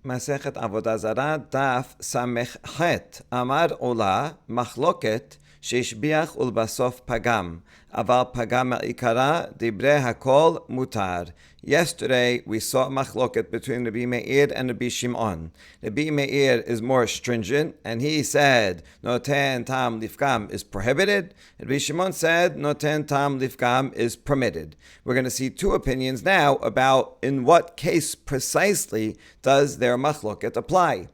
Masechet Avoda Zara Daf Samech Het Amar Ola Machloket Shishbiach Ulbasof Pagam Aval Pagam Ikara Dibre Hakol Mutar. Yesterday we saw machloket between Rabbi Meir and Rabbi Shimon. Rabbi Meir is more stringent, and he said noten tam lifkam is prohibited. Rabbi Shimon said noten tam lifkam is permitted. We're going to see two opinions now about in what case precisely does their machloket apply.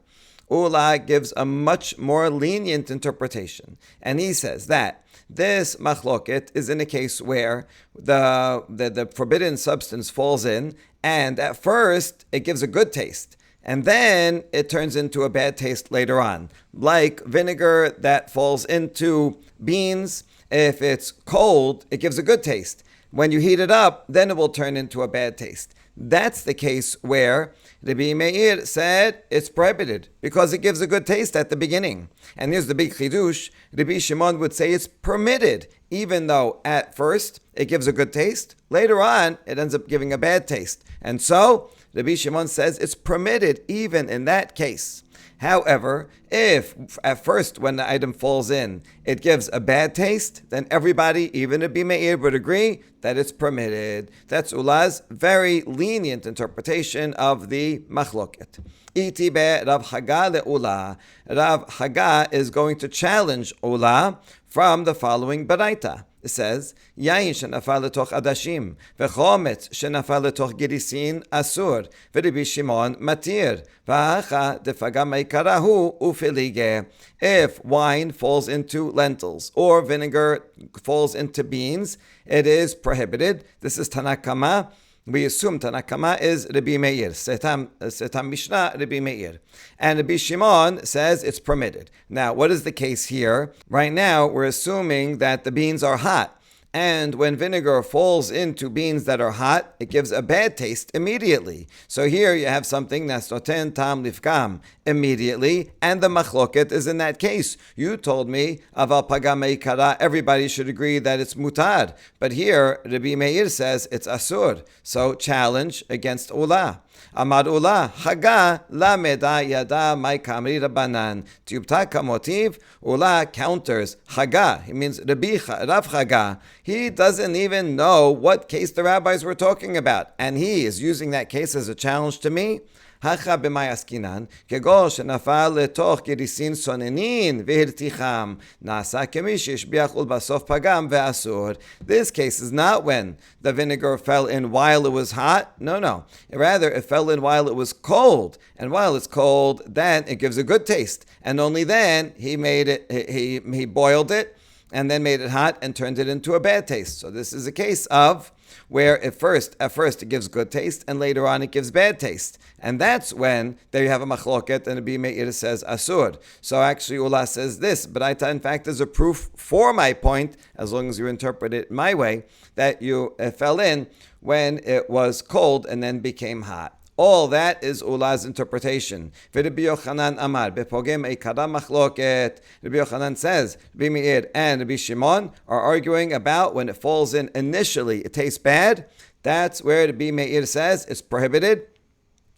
Ula gives a much more lenient interpretation, and he says that this machloket is in a case where the forbidden substance falls in, and at first it gives a good taste, and then it turns into a bad taste later on. Like vinegar that falls into beans, if it's cold, it gives a good taste. When you heat it up, then it will turn into a bad taste. That's the case where Rabbi Meir said it's prohibited because it gives a good taste at the beginning. And here's the big chidush. Rabbi Shimon would say it's permitted, even though at first it gives a good taste. Later on, it ends up giving a bad taste. And so, Rabbi Shimon says it's permitted even in that case. However, if at first when the item falls in, it gives a bad taste, then everybody, even Rabbi Meir, would agree that it's permitted. That's Ula's very lenient interpretation of the machloket. Iti be Rav Haga le Ula. Rav Haga is going to challenge Ula from the following baraita. It says, Yain shenafal letoch adashim, v'chometz shenafal letoch girisin asur, v'Rabbi Shimon matir, v'hacha defagam meikarahu ufilige. If wine falls into lentils or vinegar falls into beans, it is prohibited. This is Tanakama. We assume Tanakama is Rabbi Meir. Setam Mishnah, Rabbi Meir. And Rabbi Shimon says it's permitted. Now, what is the case here? Right now, we're assuming that the beans are hot. And when vinegar falls into beans that are hot, it gives a bad taste immediately. So here you have something that's noten tam lifkam immediately, and the machloket is in that case. You told me aval pagam meikara, everybody should agree that it's mutar. But here, Rabbi Meir says it's asur. So challenge against Ula. Amar Ula, Haga la meda yada mai kamri rabbanan. Tiyubta kamotiv, Ula counters Haga. He means Rav Haga. He doesn't even know what case the rabbis were talking about. And he is using that case as a challenge to me. Hacha b'may askinan, kegol shenafal letoch girisin sonenin v'hirticham, nasa kemi shishbiach ulbasof pagam ve'asur. This case is not when the vinegar fell in while it was hot. No. Rather, it fell in while it was cold. And while it's cold, then it gives a good taste. And only then he made it, he boiled it, and then made it hot and turned it into a bad taste. So this is a case of where at first it gives good taste, and later on it gives bad taste. And that's when there you have a machloket, and Rabbi Meir says asur. So actually Ula says this, but Aita in fact is a proof for my point, as long as you interpret it my way, that you fell in when it was cold and then became hot. All that is Ula's interpretation. Rabbi Yochanan Amar, Bepogem Eikara Machloket. Rabbi Yochanan says, Rabbi Meir and Rabbi Shimon are arguing about when it falls in initially, it tastes bad. That's where Rabbi Meir says it's prohibited.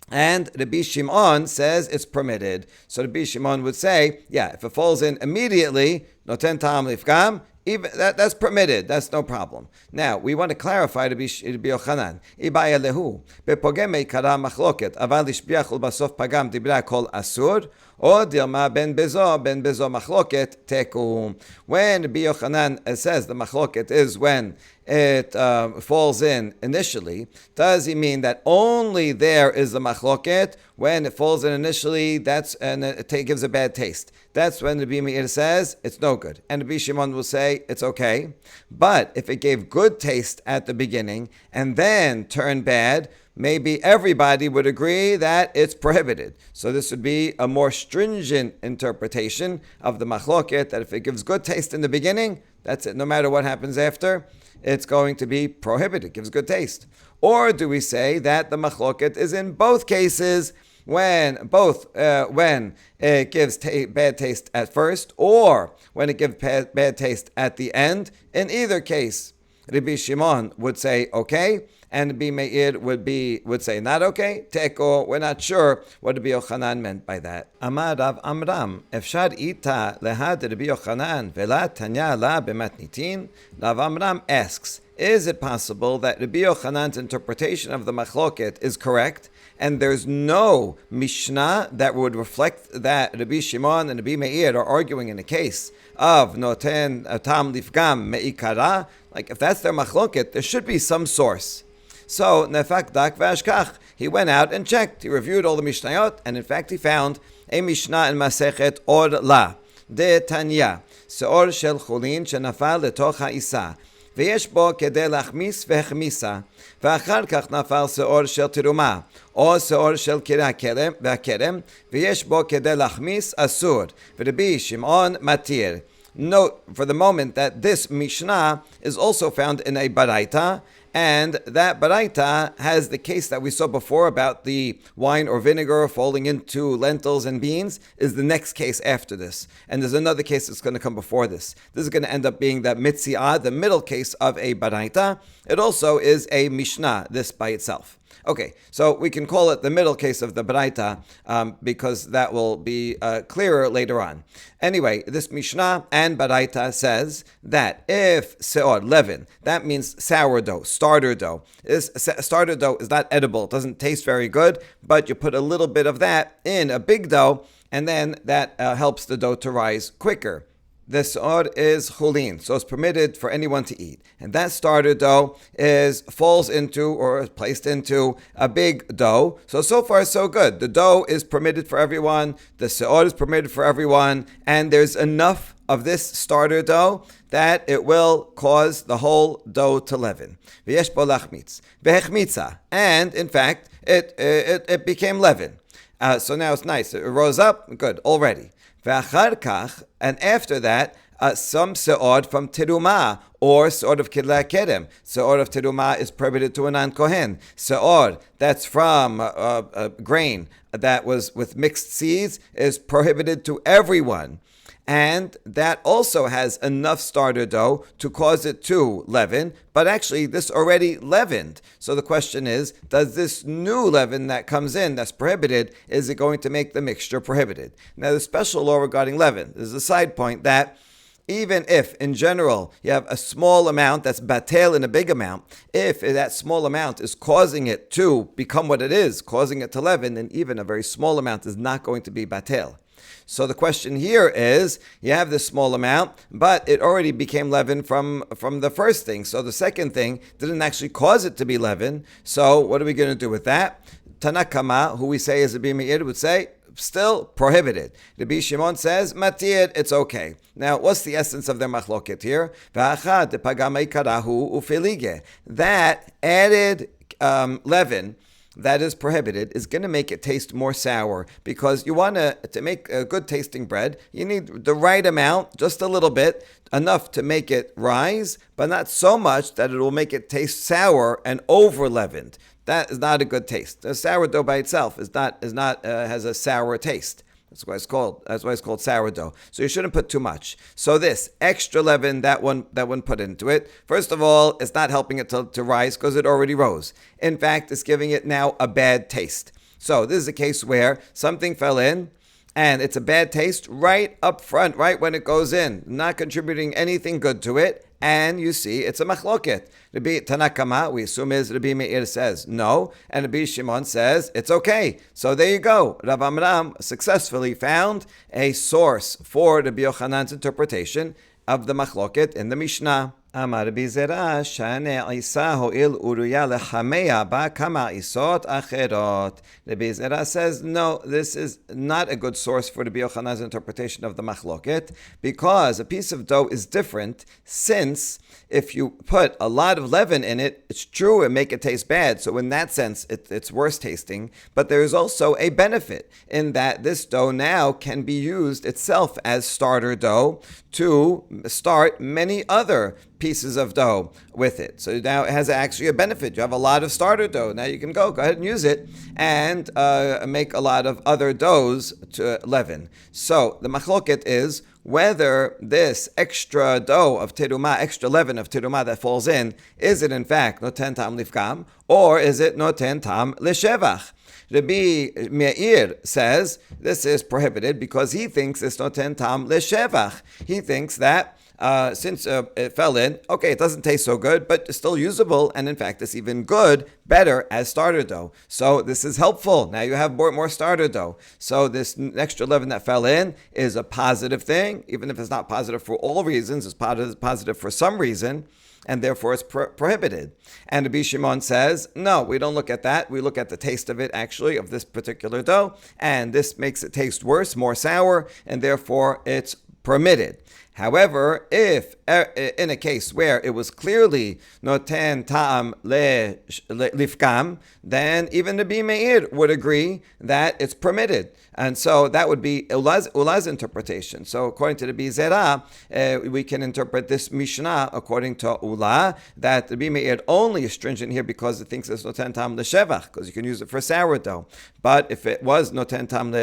And Rabbi Shimon says it's permitted. So Rabbi Shimon would say, yeah, if it falls in immediately, noten tam lifkam, even that's permitted. That's no problem. Now we want to clarify to be Yochanan. Ibaya lehu bepogem meikara machloket aval ishbiach ulbasof pagam dibra kol asur or dilma ben bezo machloket tekum. When Rabbi Yochanan says the machloket is when it falls in initially, does he mean that only there is the machloket? When it falls in initially, and it gives a bad taste. That's when Rabbi Meir says it's no good. And Rabbi Shimon will say it's okay. But if it gave good taste at the beginning and then turned bad, maybe everybody would agree that it's prohibited. So this would be a more stringent interpretation of the machloket, that if it gives good taste in the beginning, that's it. No matter what happens after, it's going to be prohibited. It gives good taste. Or do we say that the machloket is in both cases, when it gives bad taste at first, or when it gives bad taste at the end? In either case, Rabbi Shimon would say, okay, and Rabbi Meir would say not okay. Teko, we're not sure what Rabbi Yochanan meant by that. Amar Rav Amram, Efshar ita lehad Rabbi Yochanan vela tanya la b'matnitin. Rav Amram asks, is it possible that Rabbi Yochanan's interpretation of the machloket is correct, and there's no Mishnah that would reflect that Rabbi Shimon and Rabbi Meir are arguing in a case of noten tam lifgam meikara? Like, if that's their machloket, there should be some source. So, nefak dak v'ashkach, he went out and checked. He reviewed all the Mishnayot, and in fact he found a Mishnah in Masechet Or La, de Tanya, seor shel chulin shenafal letoch ha'isa. ויש בו כדי להחמיס והחמיסה, ואחר כך נפל שאור של תרומה, או שאור של והכרם, ויש בו כדי להחמיס אסור, ורבי שמעון מתיר. Note for the moment that this Mishnah is also found in a Baraita, and that Baraita has the case that we saw before about the wine or vinegar falling into lentils and beans, is the next case after this. And there's another case that's going to come before this. This is going to end up being the Mitziah, the middle case of a Baraita. It also is a Mishnah, this by itself. Okay, so we can call it the middle case of the Baraita because that will be clearer later on. Anyway, this Mishnah and Baraita says that if seor, leaven, that means sourdough, starter dough. Starter dough is not edible, it doesn't taste very good, but you put a little bit of that in a big dough, and then that helps the dough to rise quicker. The seor is chulin, so it's permitted for anyone to eat. And that starter dough falls into or is placed into a big dough. So far so good. The dough is permitted for everyone, the seor is permitted for everyone, and there's enough of this starter dough that it will cause the whole dough to leaven. V'yesh bo lachmitz. V'hechmitza. And in fact, it became leaven. So now it's nice. It rose up, good, already. And after that, some se'od from teruma or se'od of kidla kerem. Se'od of teruma is prohibited to a non-kohen. Se'od that's from grain that was with mixed seeds is prohibited to everyone. And that also has enough starter dough to cause it to leaven, but actually this already leavened. So the question is, does this new leaven that comes in that's prohibited, is it going to make the mixture prohibited? Now the special law regarding leaven, there's a side point that even if, in general, you have a small amount that's batel in a big amount, if that small amount is causing it to become what it is, causing it to leaven, then even a very small amount is not going to be batel. So the question here is, you have this small amount, but it already became leaven from the first thing. So the second thing didn't actually cause it to be leaven. So what are we going to do with that? Tanakama, who we say is Rabbi Meir, would say, still prohibited. Rabbi Shimon says, matir, it's okay. Now, what's the essence of their machloket here? That added leaven that is prohibited is going to make it taste more sour, because you want to make a good tasting bread, you need the right amount, just a little bit, enough to make it rise, but not so much that it will make it taste sour and over leavened. That is not a good taste. The sourdough by itself has a sour taste. That's why it's called sourdough. So you shouldn't put too much. So this extra leaven that one put into it, first of all, it's not helping it to rise because it already rose. In fact, it's giving it now a bad taste. So this is a case where something fell in and it's a bad taste right up front, right when it goes in, not contributing anything good to it. And you see, it's a machloket. Rabbi Tanakama, we assume is Rabbi Meir says no, and Rabbi Shimon says it's okay. So there you go. Rav Amram successfully found a source for Rabbi Yochanan's interpretation of the machloket in the Mishnah. Amar Rabbi Zara, Shane Isa ho'il uruya lechamea ba kama isot acherot. Rabbi Zara says, no, this is not a good source for Rabbi Yochanan's interpretation of the machloket, because a piece of dough is different, since if you put a lot of leaven in it, it's true it make it taste bad. So in that sense, it's worse tasting. But there is also a benefit in that this dough now can be used itself as starter dough to start many other pieces of dough with it. So now it has actually a benefit. You have a lot of starter dough. Now you can go ahead and use it and make a lot of other doughs to leaven. So the machloket is whether this extra dough of teruma, extra leaven of teruma that falls in, is it in fact noten tam lifkam, or is it noten tam leshevach? Rabbi Meir says this is prohibited because he thinks it's noten tam leshevach. He thinks that since it fell in, okay, it doesn't taste so good, but it's still usable, and in fact, it's even good, better as starter dough. So this is helpful. Now you have more starter dough. So this extra leaven that fell in is a positive thing, even if it's not positive for all reasons. It's positive for some reason, and therefore it's prohibited. And Rabbi Shimon says, no, we don't look at that. We look at the taste of it, actually, of this particular dough, and this makes it taste worse, more sour, and therefore it's permitted. However, if in a case where it was clearly noten ta'am lifkam, then even Rabbi Meir would agree that it's permitted. And so that would be Ula's interpretation. So according to Rabbi Zara, we can interpret this Mishnah according to Ula, that Rabbi Meir only is stringent here because it thinks it's noten ta'am leshevach, because you can use it for sourdough. But if it was noten ta'am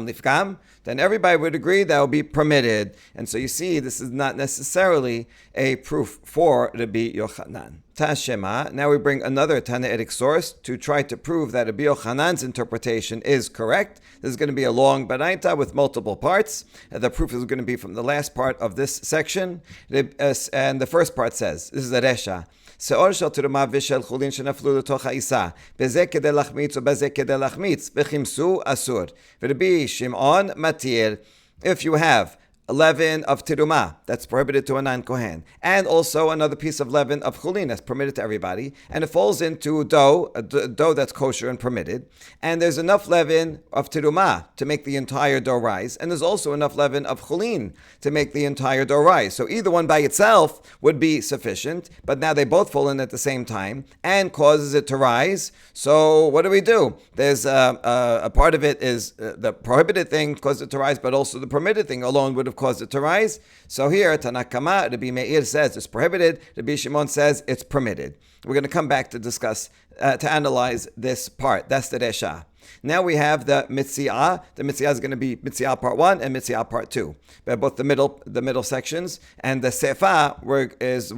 lifkam, then everybody would agree that would be permitted. And so you see, this is not necessarily a proof for Rabbi Yochanan. Tashema. Now we bring another Tannaitic source to try to prove that Rabbi Yochanan's interpretation is correct. This is going to be a long baraita with multiple parts. The proof is going to be from the last part of this section. And the first part says, this is a Resha. שאור של תרומה ושל חולין שנפלו לתוך העיסה, בזה כדי להחמיץ ובזה כדי להחמיץ, וחימסו אסור. ורבי שמעון מתיר, if you have a leaven of teruma that's prohibited to a non-kohen, and also another piece of leaven of chulin that's permitted to everybody, and it falls into dough, a dough that's kosher and permitted, and there's enough leaven of teruma to make the entire dough rise, and there's also enough leaven of chulin to make the entire dough rise. So either one by itself would be sufficient, but now they both fall in at the same time and causes it to rise. So what do? There's a part of it is the prohibited thing causes it to rise, but also the permitted thing alone would have caused it to rise. So here, Tanakama, Rabbi Meir says it's prohibited. Rabbi Shimon says it's permitted. We're going to come back to discuss, to analyze this part. That's the Resha. Now we have the Mitziah. The Mitziah is going to be Mitziah part 1 and Mitziah part 2. They're both the middle sections. And the Sefa is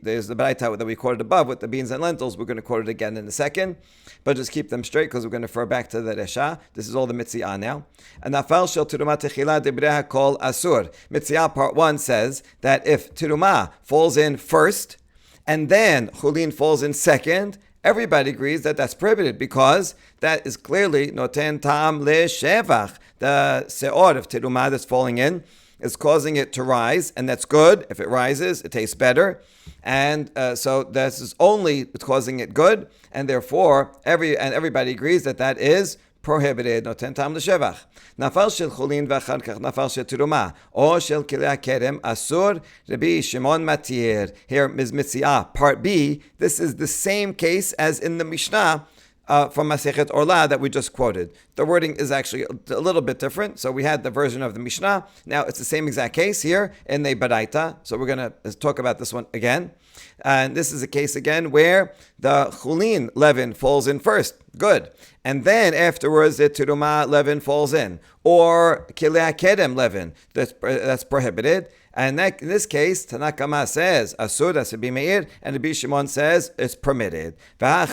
there's the Baraita that we quoted above with the beans and lentils. We're going to quote it again in a second. But just keep them straight because we're going to refer back to the Resha. This is all the Mitziah now. And Nafal shel Teruma techila debreha kol asur. Mitziah part 1 says that if Teruma falls in first and then Chulin falls in second, everybody agrees that that's prohibited because that is clearly noten tam leshevach. The seor of teruma that's falling in is causing it to rise, and that's good. If it rises, it tastes better. And so this is only causing it good, and therefore everybody agrees that that is prohibited. Noten tam leshevach. Nafal shel chulin v'achar kach nafal shel teruma or shel kilei kerem asur. Rabbi Shimon matir. Here is Mitziah part B. This is the same case as in the Mishnah from Masechet Orla that we just quoted. The wording is actually a little bit different. So we had the version of the Mishnah. Now it's the same exact case here in the Baraita. So we're going to talk about this one again. And this is a case again where the chulin leaven falls in first. Good. And then afterwards the teruma leaven falls in. Or kilei kedem leaven that's prohibited. And that, in this case, Tanakama says, Asur, that's Rabbi Meir, and Rabbi Shimon says, it's permitted. Now,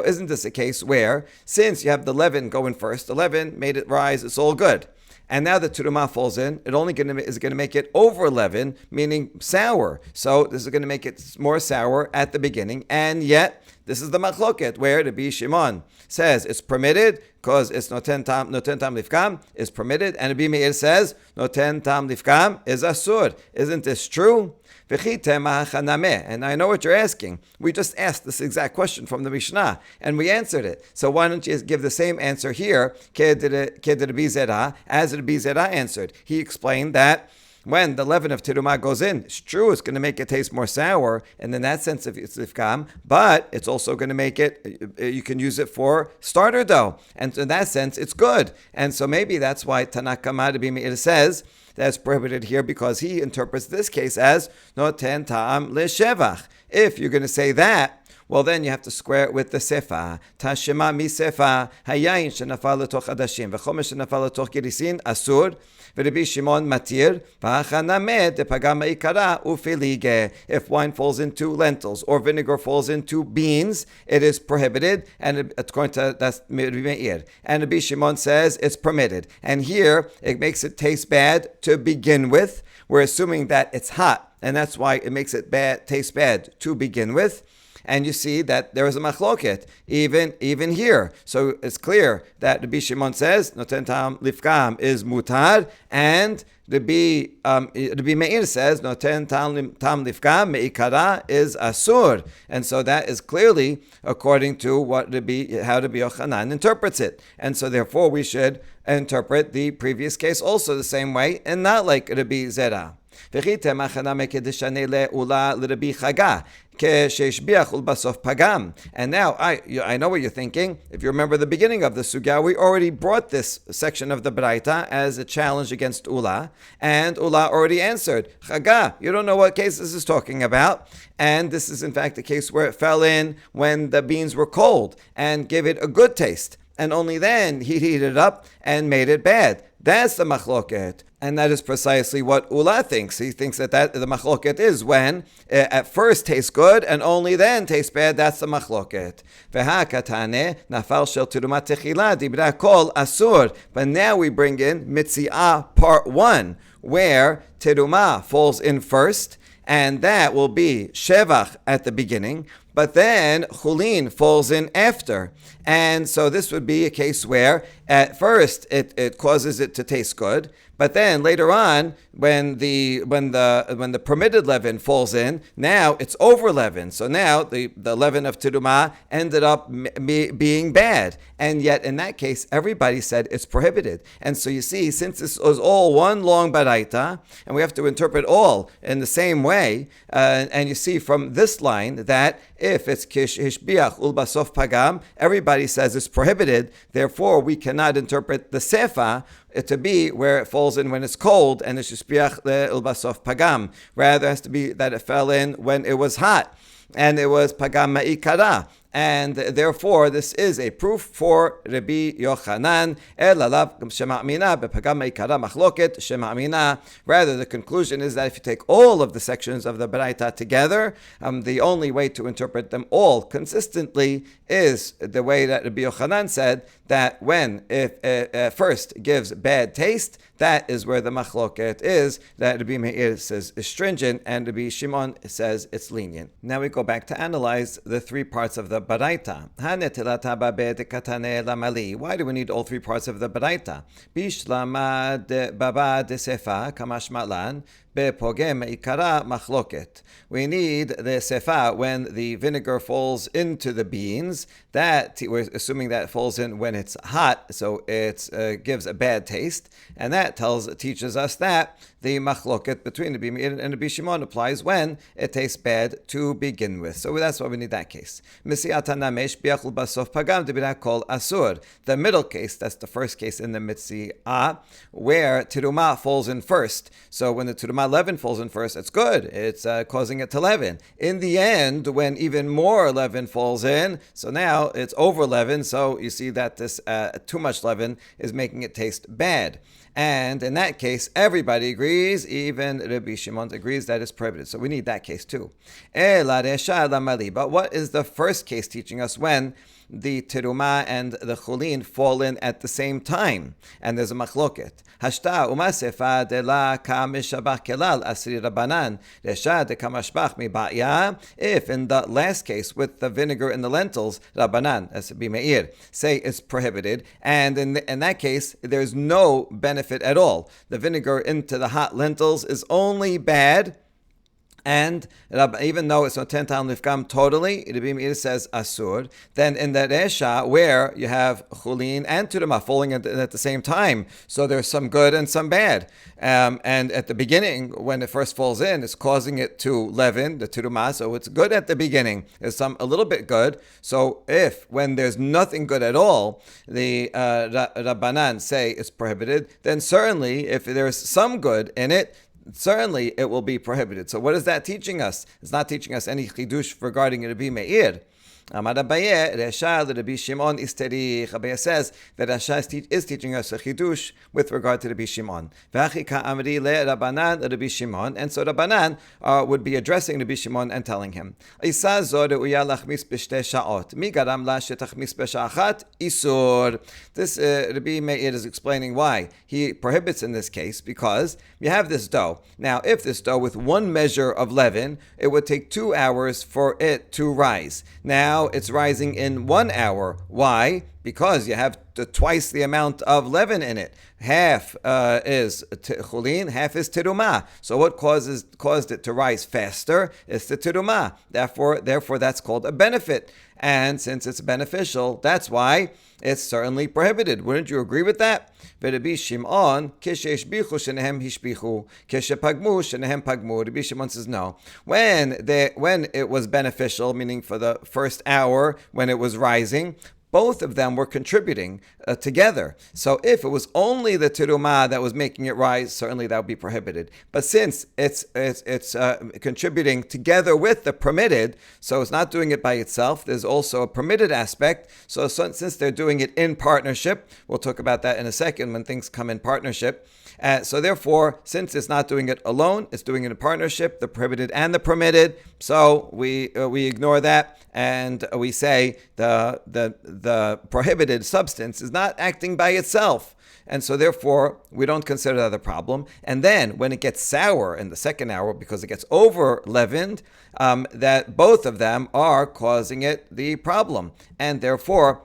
isn't this a case where, since you have the leaven going first, the leaven made it rise, it's all good. And now the teruma falls in, it only is going to make it over leaven, meaning sour. So this is going to make it more sour at the beginning. And yet, this is the machloket where Rabbi Shimon says it's permitted because it's noten tam lifkam is permitted, and Rabbi Meir says noten tam lifkam is asur. Isn't this true? And I know what you're asking. We just asked this exact question from the Mishnah, and we answered it. So why don't you give the same answer here, as Rabbi Zera answered? He explained that when the leaven of teruma goes in, it's true, it's going to make it taste more sour, and in that sense, if it's lifkam, but it's also going to make it, you can use it for starter dough, and in that sense, it's good. And so maybe that's why Tanaka Rabbi Meir says that's prohibited here, because he interprets this case as noten ta'am leshevach. If you're going to say that, well, then you have to square it with the sefa. Tashema mi sefa hayayin shenafal letoch adashim v'chomesh shenafal letoch girisin asur v'Rabbi Shimon matir v'hachanamed depagam ikara ufilige. If wine falls into lentils or vinegar falls into beans, it is prohibited, and according to that's Rabbi Meir. And Rabbi Shimon says it's permitted. And here it makes it taste bad to begin with. We're assuming that it's hot, and that's why it makes it taste bad to begin with. And you see that there is a machloket even here. So it's clear that Rabbi Shimon says noten tam lifkam is mutar, and Rabbi Meir says noten tam lifkam meikara is asur. And so that is clearly according to how Rabbi Yochanan interprets it. And so therefore we should interpret the previous case also the same way, and not like Rabbi Zara. And now I know what you're thinking. If you remember the beginning of the sugya, we already brought this section of the Braita as a challenge against Ula, and Ula already answered, Chaga, you don't know what case this is talking about. And this is in fact a case where it fell in when the beans were cold and gave it a good taste. And only then he heated it up and made it bad. That's the machloket. And that is precisely what Ula thinks. He thinks that the machloket is when at first tastes good and only then tastes bad. That's the machloket. But now we bring in Mitziah part 1, where teruma falls in first, and that will be shevach at the beginning, but then chulin falls in after. And so this would be a case where at first it causes it to taste good, but then later on, when the permitted leaven falls in, now it's over leaven. So now the leaven of teruma ended up being bad, and yet in that case everybody said it's prohibited. And so you see, since this was all one long baraita, and we have to interpret all in the same way, and you see from this line that if it's kish hishbiach ulbasof pagam, everybody says it's prohibited. Therefore, we cannot interpret the sefa to be where it falls in when it's cold, and it's shishbiach ulbasof pagam. Rather, it has to be that it fell in when it was hot, and it was pagam ma'ikara. And therefore, this is a proof for Rabbi Yochanan. Rather, the conclusion is that if you take all of the sections of the Baraita together, the only way to interpret them all consistently is the way that Rabbi Yochanan said, that when it first gives bad taste, that is where the machloket is, that Rabbi Meir says is stringent, and Rabbi Shimon says it's lenient. Now we go back to analyze the three parts of the Baraita. Why do we need all three parts of the Baraita? Bishlama de baba de sefa kamash matlan. We need the sefa when the vinegar falls into the beans. That we're assuming that falls in when it's hot, so it gives a bad taste, and that teaches us that the machloket between the Rabbi Meir and the Rabbi Shimon applies when it tastes bad to begin with. So that's why we need that case. The middle case, that's the first case in the Mitziah, where teruma falls in first. So when the teruma leaven falls in first, it's good. It's causing it to leaven. In the end, when even more leaven falls in, so now it's over leaven, so you see that this too much leaven is making it taste bad. And in that case, everybody agrees, even Rabbi Shimon agrees that it's prohibited. So we need that case too. But what is the first case teaching us when the teruma and the chulin fall in at the same time? And there's a machloket. Hashta umasefa de la kamishabach kelal asri rabanan resha de kamashbach mi ba'ya. If in the last case with the vinegar in the lentils, rabanan, as Rabbi Meir, say it's prohibited, and in that case there's no benefit at all. The vinegar into the hot lentils is only bad, And even though it's noten tam lifgam totally, Rabbi Meir says asur. Then in the resha, where you have chulin and turuma falling at the same time, so there's some good and some bad. And at the beginning, when it first falls in, it's causing it to leaven the turuma. So it's good at the beginning. There's a little bit good. So when there's nothing good at all, the Rabbanan say it's prohibited. Then certainly, if there's some good in it, certainly it will be prohibited. So what is that teaching us? It's not teaching us any chidush regarding Rabbi Meir. Amar Abaye, Resha Rabbi Shimon isteri. Abaye says that Resha is teaching us a chidush with regard to Rabbi Shimon. V'achika amri le Rabbanan Rabbi Shimon, and so Rabbanan would be addressing Rabbi Shimon and telling him, Isa zor uya lachmis b'shtei sha'ot. Mi garam la shetachmis b'sha'achat isur. This Rabbi Meir is explaining why he prohibits in this case, because you have this dough. Now, if this dough with one measure of leaven, it would take 2 hours for it to rise. Now it's rising in 1 hour. Why? Because you have twice the amount of leaven in it. Half is chulin, half is teruma. So what caused it to rise faster is the teruma. Therefore, that's called a benefit. And since it's beneficial, that's why it's certainly prohibited. Wouldn't you agree with that? Rabbi Shimon, kisheshbichu shenehem hishbichu, kishepagmu shenehem pagmu. Rabbi Shimon says no. When it was beneficial, meaning for the first hour when it was rising, both of them were contributing together. So if it was only the teruma that was making it rise, certainly that would be prohibited. But since it's contributing together with the permitted, so it's not doing it by itself, there's also a permitted aspect. So since they're doing it in partnership, we'll talk about that in a second when things come in partnership. So therefore, since it's not doing it alone, it's doing it in partnership, the prohibited and the permitted. So we ignore that and we say the prohibited substance is not acting by itself. And so therefore, we don't consider that a problem. And then when it gets sour in the second hour, because it gets over leavened, that both of them are causing it the problem. And therefore,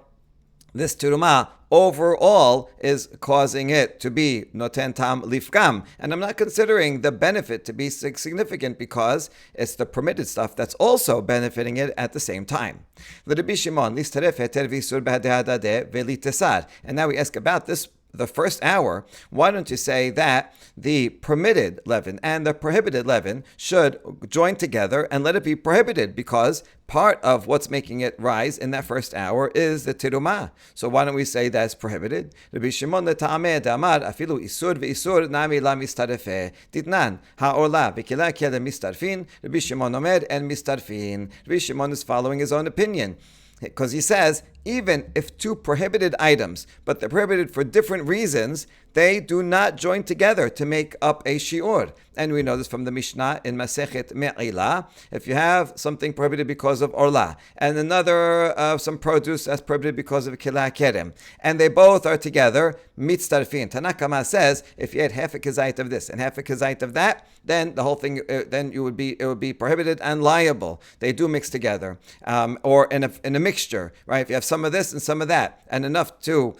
this turuma overall is causing it to be noten tam lifgam. And I'm not considering the benefit to be significant because it's the permitted stuff that's also benefiting it at the same time. And now we ask about this, the first hour. Why don't you say that the permitted leaven and the prohibited leaven should join together and let it be prohibited, because part of what's making it rise in that first hour is the tiruma. So why don't we say that's prohibited? Rabbi Shimon le'tameh damar afilu isur ve'isur nami la mistarefeh ditnan ha'ola v'kila kele mistarfin. Rabbi Shimon omer and mistarfin. Rabbi Shimon is following his own opinion, because he says even if two prohibited items, but they're prohibited for different reasons, they do not join together to make up a shi'ur. And we know this from the Mishnah in Masechet Me'ila. If you have something prohibited because of orla, and another some produce that's prohibited because of kila kerem, and they both are together, mitztarfin. Tanakama says if you had half a kazait of this and half a kazait of that, then the whole thing, it would be prohibited and liable. They do mix together, or in a mixture, right? If you have some of this and some of that, and enough to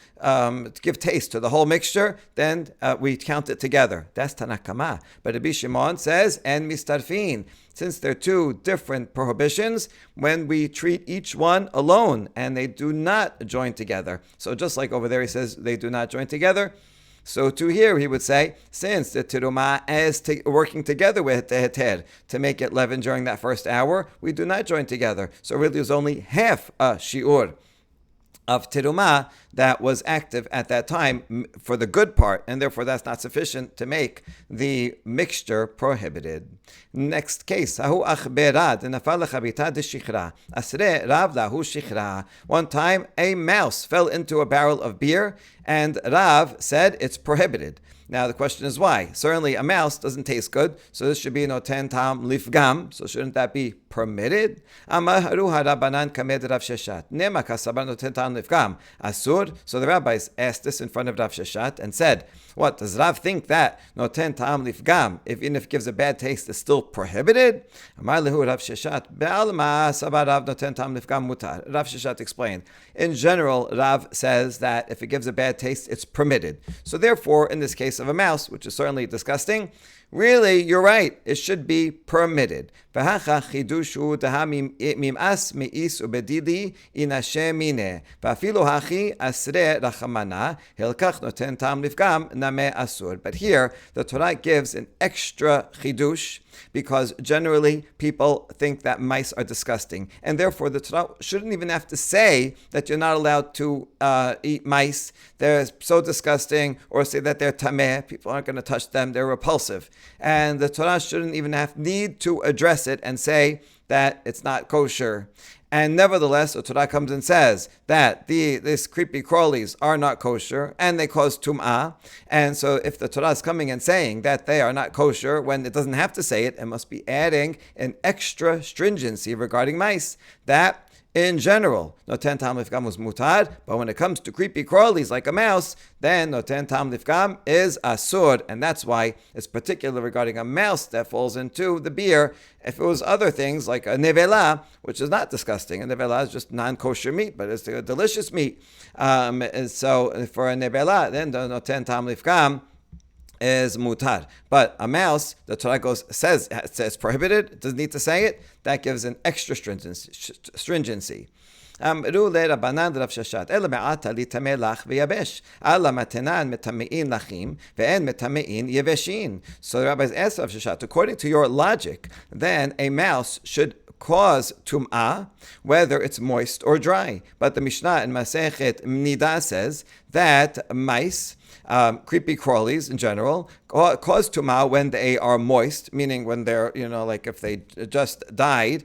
give taste to the whole mixture, then we count it together. That's Tanakama. But Rabbi Shimon says, and mistarfin. Since they're two different prohibitions, when we treat each one alone, and they do not join together. So just like over there he says they do not join together, so to here he would say, since the tiruma is working together with the heter to make it leaven during that first hour, we do not join together. So really there's only half a shi'ur of tiruma that was active at that time for the good part, and therefore that's not sufficient to make the mixture prohibited. Next case, one time a mouse fell into a barrel of beer, and Rav said it's prohibited. Now the question is why? Certainly a mouse doesn't taste good, so this should be noten tam lifgam. So shouldn't that be permitted? Asur. So the rabbis asked this in front of Rav Sheshat and said, what, does Rav think that noten tam lifgam, even if it gives a bad taste, is still prohibited? Rav Sheshat explained, in general, Rav says that if it gives a bad taste, it's permitted. So therefore, in this case of a mouse, which is certainly disgusting, really, you're right. It should be permitted. והכה חידוש הוא דהממאס מאיס ובדידי ינשה מיניה. ואפילו הכי אסרה רחמנה, הלקח נותן טעם לפגם נמה אסור. But here, the Torah gives an extra chidush, because generally people think that mice are disgusting. And therefore, the Torah shouldn't even have to say that you're not allowed to eat mice. They're so disgusting, or say that they're tameh. People aren't going to touch them. They're repulsive. And the Torah shouldn't even need to address it and say that it's not kosher. And nevertheless, the Torah comes and says that these creepy crawlies are not kosher and they cause tum'ah. And so if the Torah is coming and saying that they are not kosher when it doesn't have to say it, it must be adding an extra stringency regarding mice. That in general, noten tam lifgam was mutar, but when it comes to creepy crawlies like a mouse, then noten tam lifgam is asur, and that's why it's particular regarding a mouse that falls into the beer. If it was other things like a nevela, which is not disgusting, a nevela is just non-kosher meat, but it's a delicious meat. And so for a nevela, then the noten tam lifgam is mutar. But a mouse, the Torah says it's prohibited, doesn't need to say it, that gives an extra stringency. אמרו לרבנן רב ששת, אלא מעתה לטמא לך ויבש, אלא מתנן מטמאין לחים, ואין מטמאין יבשין. So the rabbis asked Rav Sheshat, according to your logic, then a mouse should cause tum'ah, whether it's moist or dry. But the Mishnah in Masechet Nida says that mice, creepy crawlies in general, cause tum'ah when they are moist, meaning when they're, like if they just died.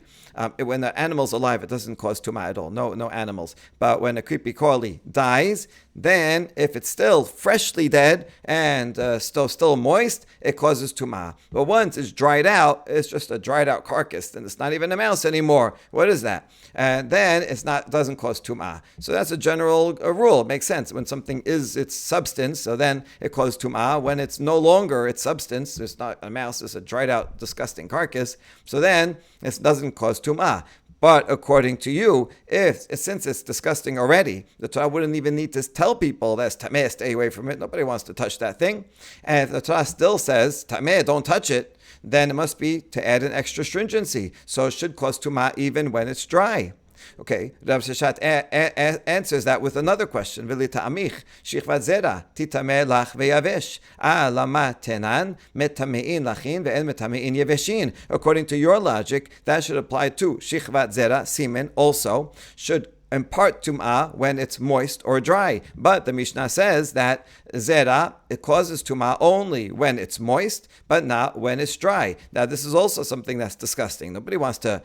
When the animal's alive, it doesn't cause tum'ah at all. No animals. But when a creepy crawly dies, then if it's still freshly dead and still moist, it causes tum'ah. But once it's dried out, it's just a dried out carcass, and it's not even a mouse anymore. What is that? And then it doesn't cause tum'ah. So that's a general rule. It makes sense. When something is its substance, so then it causes tum'ah. When it's no longer its substance, it's not a mouse, it's a dried out, disgusting carcass, so then it doesn't cause tum'ah. But according to you, since it's disgusting already, the Torah wouldn't even need to tell people that's tameh, stay away from it. Nobody wants to touch that thing. And if the Torah still says tameh, don't touch it, then it must be to add an extra stringency. So it should cause tumah even when it's dry. Okay, Rav Sheshat answers that with another question. V'lita'amich shichvat zera titameh lach ve'yavesh. Lama tenan metamein lachin ve'en metamein yeveshin. According to your logic, that should apply to shichvat zera, semen, also should impart tum'ah when it's moist or dry. But the Mishnah says that zera, it causes tum'ah only when it's moist, but not when it's dry. Now, this is also something that's disgusting. Nobody wants to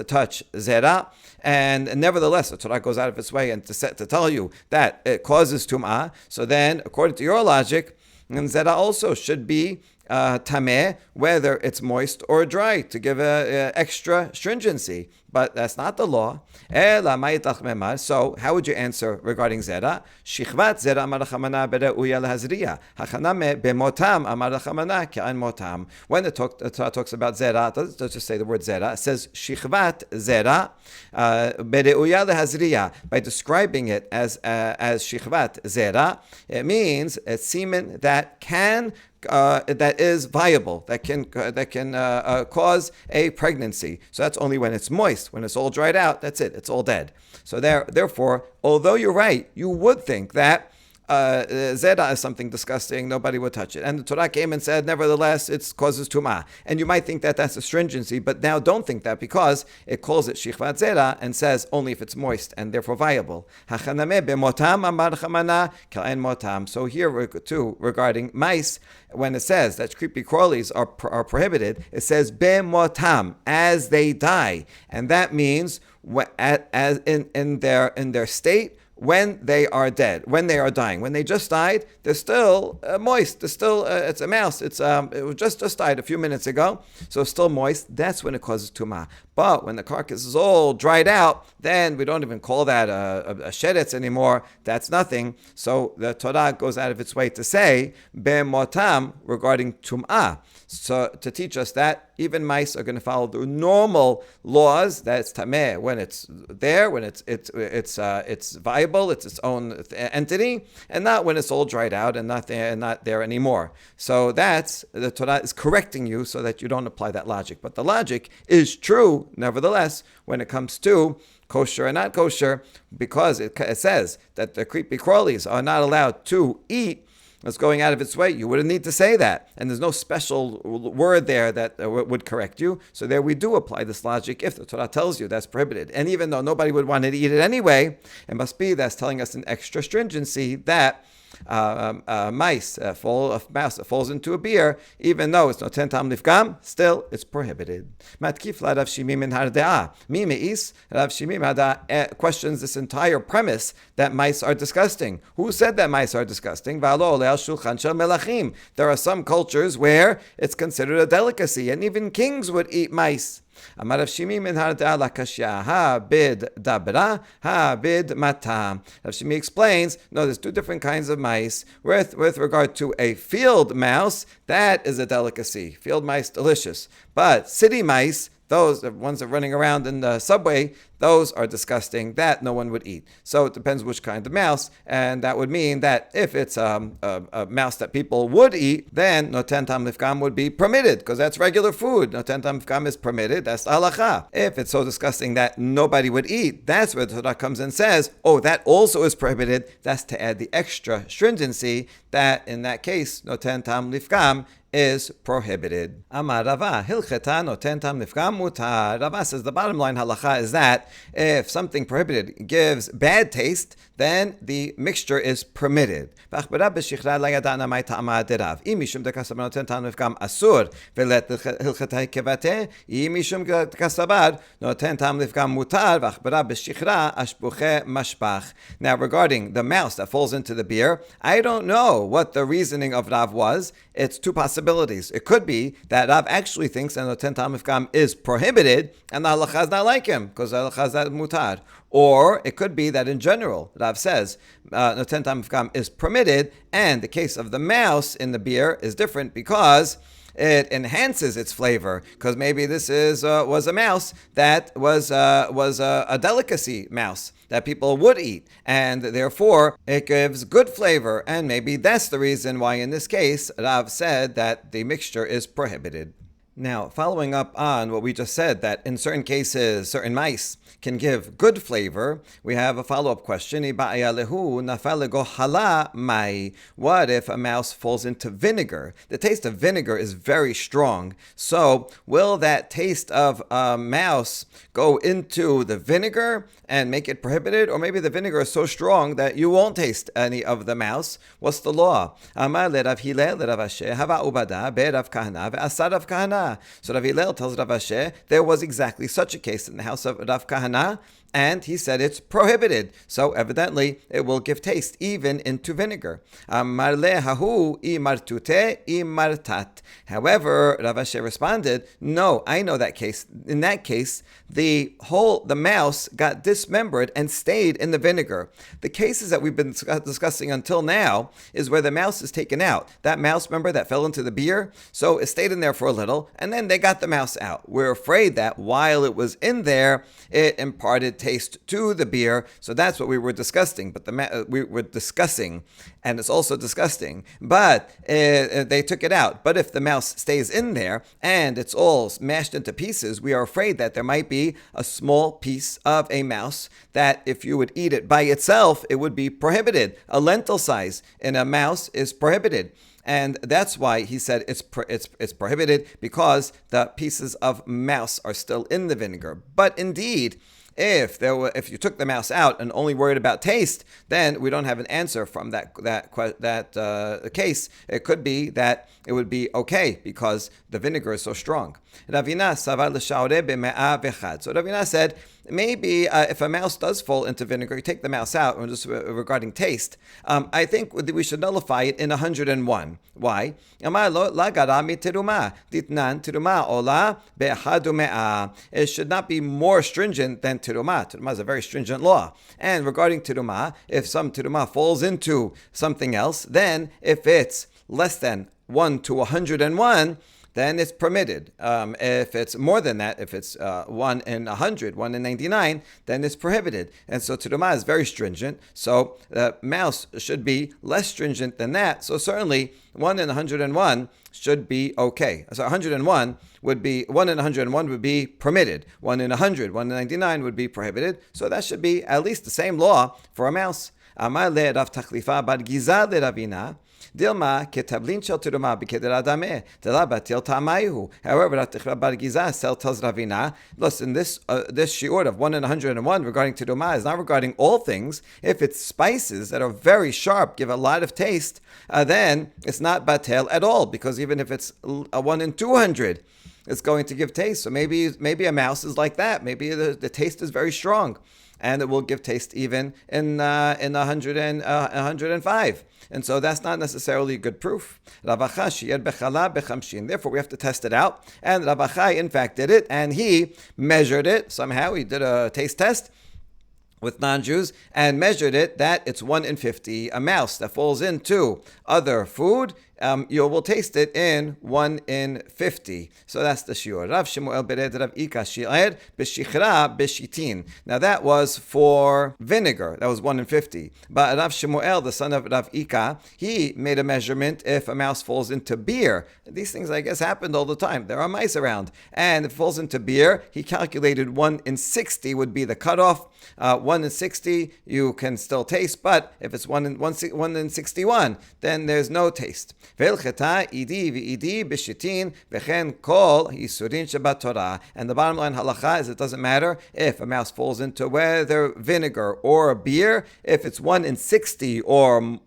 touch zera, and nevertheless, the Torah goes out of its way and to tell you that it causes tum'ah. So then, according to your logic, zera also should be tameh, whether it's moist or dry, to give a extra stringency. But that's not the law. So how would you answer regarding zera? Shichvat zera amar rachamana bereuya lehazriya. Hachaname bemotam amar rachamana ke'an motam. When the Torah talks about zera, it doesn't just say the word zera. It says shichvat zera bereuya lehazriya. By describing it as shichvat zera, it means a semen that is viable, that can cause a pregnancy. So that's only when it's moist. When it's all dried out, that's it. It's all dead. So therefore, although you're right, you would think that zera is something disgusting, nobody would touch it. And the Torah came and said, nevertheless, it causes tum'ah. And you might think that that's a stringency, but now don't think that, because it calls it shichvat zera and says only if it's moist and therefore viable. Hachaname bemotam amar chamana ka'en motam. So here too, regarding mice, when it says that creepy crawlies are prohibited, it says bemotam, as they die. And that means as in their state, when they are dead, when they are dying. When they just died, they're still moist. They're still, it's a mouse. It was just died a few minutes ago, so it's still moist. That's when it causes tumah. But when the carcass is all dried out, then we don't even call that a sheretz anymore. That's nothing. So the Torah goes out of its way to say be'motam regarding tum'ah. So to teach us that even mice are going to follow the normal laws. That it's tameh when it's there, when it's viable, it's its own entity, and not when it's all dried out and not there anymore. So that's the Torah is correcting you so that you don't apply that logic. But the logic is true, nevertheless, when it comes to kosher and not kosher, because it says that the creepy crawlies are not allowed to eat. It's going out of its way. You wouldn't need to say that. And there's no special word there that would correct you. So there we do apply this logic if the Torah tells you that's prohibited. And even though nobody would want to eat it anyway, it must be that's telling us an extra stringency that mouse that falls into a beer, even though it's noten tam lifgam, still it's prohibited. Matkif la Rav Shimi min harde'ah. Mi meis, Rav Shimi questions this entire premise that mice are disgusting. Who said that mice are disgusting? V'alo ole al shulchan shel melachim. There are some cultures where it's considered a delicacy, and even kings would eat mice. Amar Rav Shimi min harde'ah lakashya ha bid dabra ha bid mata. Rav Shimi explains, no, there's two different kinds of mice. With regard to a field mouse, that is a delicacy. Field mice, delicious. But city mice, those the ones that are running around in the subway, those are disgusting. That no one would eat. So it depends which kind of mouse, and that would mean that if it's a mouse that people would eat, then noten tam lifgam would be permitted, because that's regular food. Noten tam lifgam is permitted. That's halacha. If it's so disgusting that nobody would eat, that's where the Torah comes and says, oh, that also is prohibited. That's to add the extra stringency that in that case, noten tam lifgam is prohibited. Amar Rava, hilcheta noten tam nifgam mutar. Rava says the bottom line halacha is that if something prohibited gives bad taste, then the mixture is permitted. V'achbara b'shichra la yadana mai ta'ama derav. Im mishum dekasabar noten tam nifgam asur velet hilcheta kevate. Im mishum dekasabar noten tam nifgam mutar. V'achbara b'shichra ashbuche mashpach. Now regarding the mouse that falls into the beer, I don't know what the reasoning of Rav was. It's two possibilities. It could be that Rav actually thinks that noten tam nifgam is prohibited, and the halacha is not like him, because the halacha is that mutar. Or it could be that in general, Rav says, noten tam nifgam is permitted, and the case of the mouse in the beer is different because it enhances its flavor, because maybe this was a mouse that was a delicacy mouse that people would eat, and therefore it gives good flavor, and maybe that's the reason why in this case Rav said that the mixture is prohibited. Now, following up on what we just said, that in certain cases, certain mice can give good flavor, we have a follow-up question. What if a mouse falls into vinegar? The taste of vinegar is very strong. So, will that taste of a mouse go into the vinegar and make it prohibited? Or maybe the vinegar is so strong that you won't taste any of the mouse. What's the law? So Rav Hillel tells Rav Asher there was exactly such a case in the house of Rav Kahana, and he said it's prohibited. So evidently it will give taste even into vinegar. However, Rav Asher responded, no, I know that case. In that case, the mouse got dismembered and stayed in the vinegar. The cases that we've been discussing until now is where the mouse is taken out. That mouse, remember, that fell into the beer? So it stayed in there for a little, and then they got the mouse out. We're afraid that while it was in there, it imparted taste to the beer. So that's what we were discussing. But we were discussing, and it's also disgusting. But they took it out. But if the mouse stays in there and it's all smashed into pieces, we are afraid that there might be a small piece of a mouse that if you would eat it by itself, it would be prohibited. A lentil size in a mouse is prohibited. And that's why he said it's prohibited, because the pieces of mouse are still in the vinegar. But indeed, if you took the mouse out and only worried about taste, then we don't have an answer from that case. It could be that it would be okay because the vinegar is so strong. Ravina savar l'shaoreh b'me'ah v'echad. So Ravina said maybe if a mouse does fall into vinegar, you take the mouse out, and just regarding taste, I think we should nullify it in 101. Why? It should not be more stringent than tirumah. Tirumah is a very stringent law. And regarding tirumah, if some tirumah falls into something else, then if it's less than 1 to 101, then it's permitted. If it's more than that, if it's 1 in 100, 1 in 99, then it's prohibited. And so tirumah is very stringent. So the mouse should be less stringent than that. So certainly 1 in 101 should be okay. So 101 would be 1 in 101 would be permitted. 1 in 100, 1 in 99 would be prohibited. So that should be at least the same law for a mouse. Amar le Rav Tachlifa bar Giza le Ravina. Dilma ketablin shel tirumah b'kedera dameh tela batil ta'amayu. However, Rav Tachlifa bar Giza tells Ravina, listen, this shiur of 1 in 101 regarding tirumah is not regarding all things. If it's spices that are very sharp, give a lot of taste, then it's not batel at all, because even if it's a 1 in 200, it's going to give taste. So maybe a mouse is like that. Maybe the taste is very strong, and it will give taste even in 105. And so that's not necessarily a good proof. Therefore, we have to test it out. And Rav Achai, in fact, did it, and he measured it somehow. He did a taste test with non-Jews and measured it that it's 1 in 50. A mouse that falls into other food, you will taste it in 1 in 50. So that's the shiur. Rav Shemuel bered Rav Ika shi'er b'shichra b'shitin. Now that was for vinegar. That was 1 in 50. But Rav Shemuel, the son of Rav Ika, he made a measurement if a mouse falls into beer. These things, I guess, happened all the time. There are mice around. And if it falls into beer, he calculated 1 in 60 would be the cutoff. 1 in 60 you can still taste, but if it's 1 in 61, then there's no taste. And the bottom line halacha is it doesn't matter if a mouse falls into whether vinegar or beer. If it's 1 in 60 or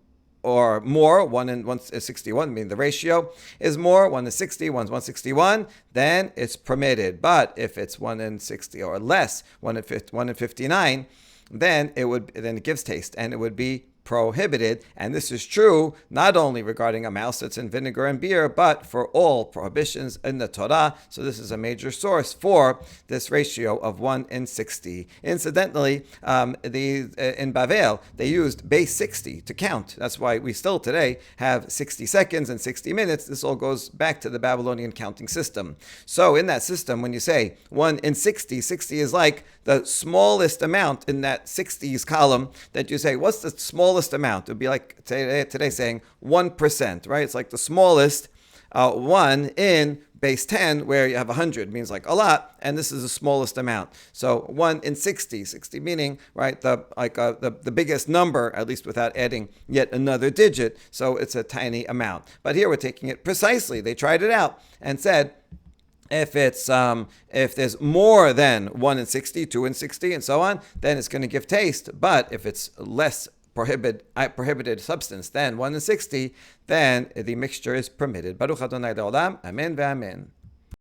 more, 1 in 161, meaning the ratio is more, 1 in 60, 1 in 161, then it's permitted. But if it's 1 in 60 or less, 1 in 59, then it gives taste, and it would be prohibited. And this is true not only regarding a mouse that's in vinegar and beer, but for all prohibitions in the Torah. So this is a major source for this ratio of 1 in 60. Incidentally, in Bavel, they used base 60 to count. That's why we still today have 60 seconds and 60 minutes. This all goes back to the Babylonian counting system. So in that system, when you say 1 in 60, 60 is like the smallest amount in that 60s column that you say, what's the smallest amount? It would be like today saying 1%, right? It's like the smallest 1 in base 10, where you have 100, means like a lot, and this is the smallest amount. So 1 in 60 meaning, right, the biggest number, at least without adding yet another digit, so it's a tiny amount. But here we're taking it precisely. They tried it out and said, if there's more than 1 in 60, 2 in 60, and so on, then it's going to give taste. But if it's less prohibited substance than 1 in 60, then the mixture is permitted. Baruch Adonai Le'olam. Amen ve'amen.